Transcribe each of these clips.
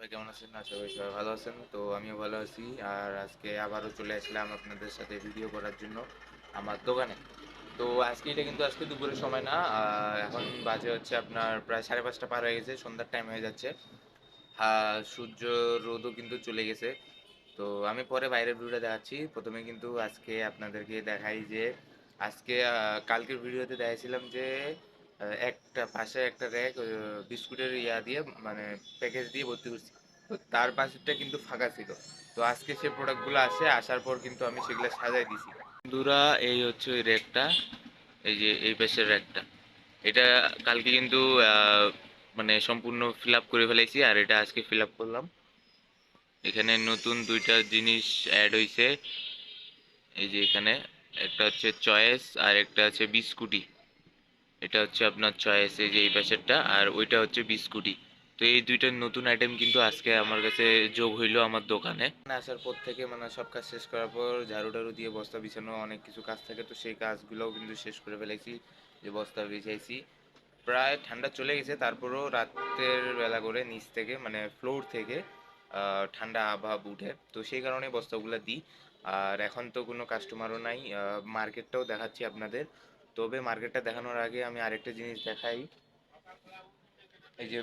সবাই কেমন আছেন? আশা করি সবাই ভালো আছেন। তো আমিও ভালো আছি। আর আজকে আবারও চলে আসলাম আপনাদের সাথে ভিডিও করার জন্য আমার দোকানে। তো আজকে দুপুরের সময় না। এখন বাজে হচ্ছে আপনার প্রায় 5:30 পার হয়ে গেছে। সন্ধ্যার টাইম হয়ে যাচ্ছে। সূর্য রোদও কিন্তু চলে গেছে। তো আমি পরে বাইরের ভিউটা দেখাচ্ছি। ১ম এ কিন্তু আজকে আপনাদেরকে দেখাই যে কালকের ভিডিওতে দেখাইছিলাম যে একটা পাশে একটা র্যাক বিস্কুটের দিয়ে মানে প্যাকেজ দিয়ে ভর্তি করছি। তো তার পাশেরটা কিন্তু ফাঁকা ছিল। তো আজকে সেই প্রোডাক্টগুলো আসার পর কিন্তু আমি সেগুলো সাজাই দিছি। বন্ধুরা, এই হচ্ছে ওই র্যাকটা। এই যে এই পাশের র্যাকটা। এটা কালকে কিন্তু মানে সম্পূর্ণ ফিল আপ করে ফেলাইছি, আর এটা আজকে ফিল আপ করলাম। এখানে নতুন 2টা জিনিস অ্যাড হইছে। এই যে এখানে একটা হচ্ছে চয়েস আর একটা আছে বিস্কুটি। এটা হচ্ছে আপনার চয়েস, এই যে এই প্যাকেটটা, আর ওইটা হচ্ছে বিস্কুটি। তো এই 2টা নতুন আইটেম কিন্তু আজকে আমার কাছে যোগ হইলো আমার দোকানে। আসার পর থেকে মানে সব কাজ শেষ করার পর ঝাড়ু টাড়ু দিয়ে বস্তা বিছানো অনেক কিছু কাজ থাকে, তো সেই কাজগুলোও কিন্তু শেষ করে ফেলেছি। যে বস্তা বিছাইছি, প্রায় ঠান্ডা চলে গেছে, তারপরেও রাতের বেলা করে নিচ থেকে মানে ফ্লোর থেকে ঠান্ডা আবহাওয়া উঠে, তো সেই কারণে বস্তাগুলো দিই। আর এখন তো কোনো কাস্টমারও নাই। মার্কেটটাও দেখাচ্ছি আপনাদের। তবে মার্কেটটা দেখানোর আগে আমি আরেকটা জিনিস দেখাই। এই যে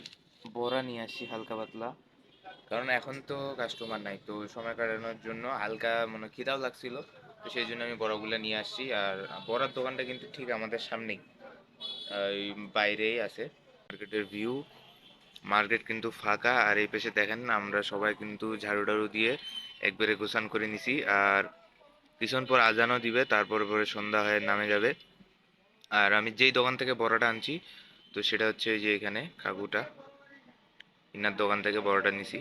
বড়া নিয়ে আসছি হালকা পাতলা, কারণ এখন তো কাস্টমার নাই, তো সময় কাটানোর জন্য হালকা মানে খিদাও লাগছিল, তো সেই জন্য আমি বড়াগুলো নিয়ে আসছি। আর বড়ার দোকানটা কিন্তু ঠিক আমাদের সামনেই, এই বাইরেই আছে। মার্কেটের ভিউ, মার্কেট কিন্তু ফাঁকা, আর এই পাশে দেখেন না, আমরা সবাই কিন্তু ঝাড়ু টাড়ু দিয়ে একবারে গোছান করে নিছি। আর কিছুক্ষণ পর আজানও দিবে, তারপরে পরে সন্ধ্যা হয়ে নামে যাবে। আর আমি যেই দোকান থেকে বড়াটা আনছি, তো সেটা হচ্ছে এই যে এখানে কাকুটা, ইনার দোকান থেকে বড়াটা নিছি।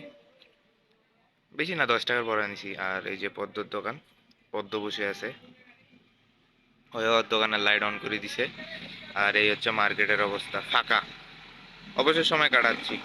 বেশি না, 10 টাকার বড়া নিছি। আর এই যে পদ্মর দোকান, পদ্ম বসে আছে, ওর দোকানের লাইট অন করে দিছে। আর এই হচ্ছে মার্কেটের অবস্থা, ফাঁকা। অবসর সময় কাটাচ্ছি।